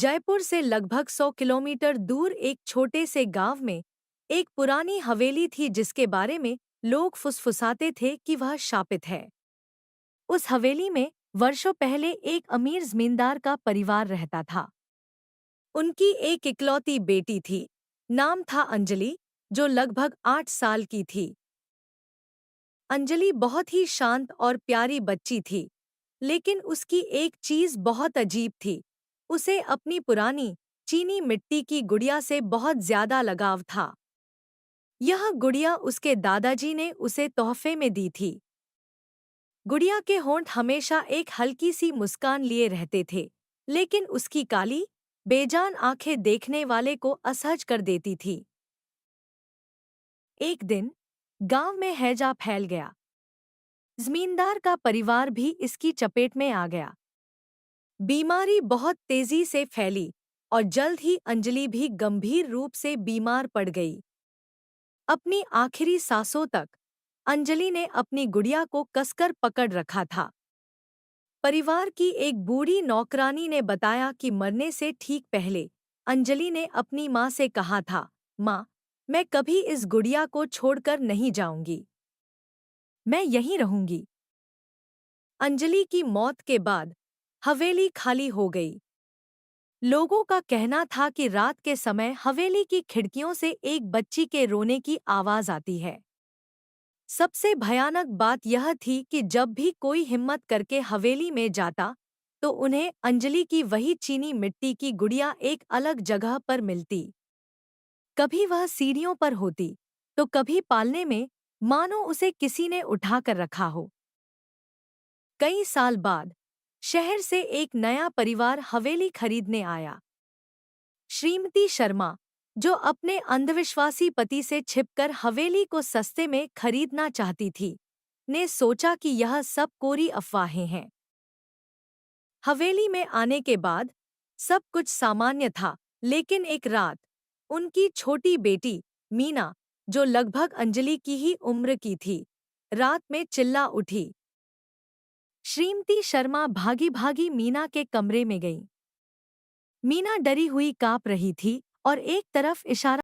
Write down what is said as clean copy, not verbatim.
जयपुर से लगभग 100 किलोमीटर दूर एक छोटे से गांव में एक पुरानी हवेली थी जिसके बारे में लोग फुसफुसाते थे कि वह शापित है। उस हवेली में वर्षों पहले एक अमीर जमींदार का परिवार रहता था। उनकी एक इकलौती बेटी थी। नाम था अंजलि, जो लगभग 8 साल की थी। अंजलि बहुत ही शांत और प्यारी बच्ची थी, लेकिन उसकी एक चीज बहुत अजीब थी। उसे अपनी पुरानी चीनी मिट्टी की गुड़िया से बहुत ज्यादा लगाव था। यह गुड़िया उसके दादाजी ने उसे तोहफे में दी थी। गुड़िया के होंठ हमेशा एक हल्की सी मुस्कान लिए रहते थे, लेकिन उसकी काली बेजान आंखें देखने वाले को असहज कर देती थी। एक दिन गांव में हैजा फैल गया। जमींदार का परिवार भी इसकी चपेट में आ गया। बीमारी बहुत तेजी से फैली और जल्द ही अंजलि भी गंभीर रूप से बीमार पड़ गई। अपनी आखिरी सांसों तक अंजलि ने अपनी गुड़िया को कसकर पकड़ रखा था। परिवार की एक बूढ़ी नौकरानी ने बताया कि मरने से ठीक पहले अंजलि ने अपनी माँ से कहा था, माँ, मैं कभी इस गुड़िया को छोड़कर नहीं जाऊंगी, मैं यहीं रहूंगी। अंजलि की मौत के बाद हवेली खाली हो गई। लोगों का कहना था कि रात के समय हवेली की खिड़कियों से एक बच्ची के रोने की आवाज आती है। सबसे भयानक बात यह थी कि जब भी कोई हिम्मत करके हवेली में जाता, तो उन्हें अंजलि की वही चीनी मिट्टी की गुड़िया एक अलग जगह पर मिलती। कभी वह सीढ़ियों पर होती, तो कभी पालने में, मानो उसे किसी ने उठाकर रखा हो। कई साल बाद शहर से एक नया परिवार हवेली खरीदने आया। श्रीमती शर्मा, जो अपने अंधविश्वासी पति से छिपकर हवेली को सस्ते में खरीदना चाहती थी, ने सोचा कि यह सब कोरी अफवाहें हैं। हवेली में आने के बाद सब कुछ सामान्य था, लेकिन एक रात उनकी छोटी बेटी मीना, जो लगभग अंजलि की ही उम्र की थी, रात में चिल्ला उठी। श्रीमती शर्मा भागी भागी मीना के कमरे में गईं। मीना डरी हुई कांप रही थी और एक तरफ इशारा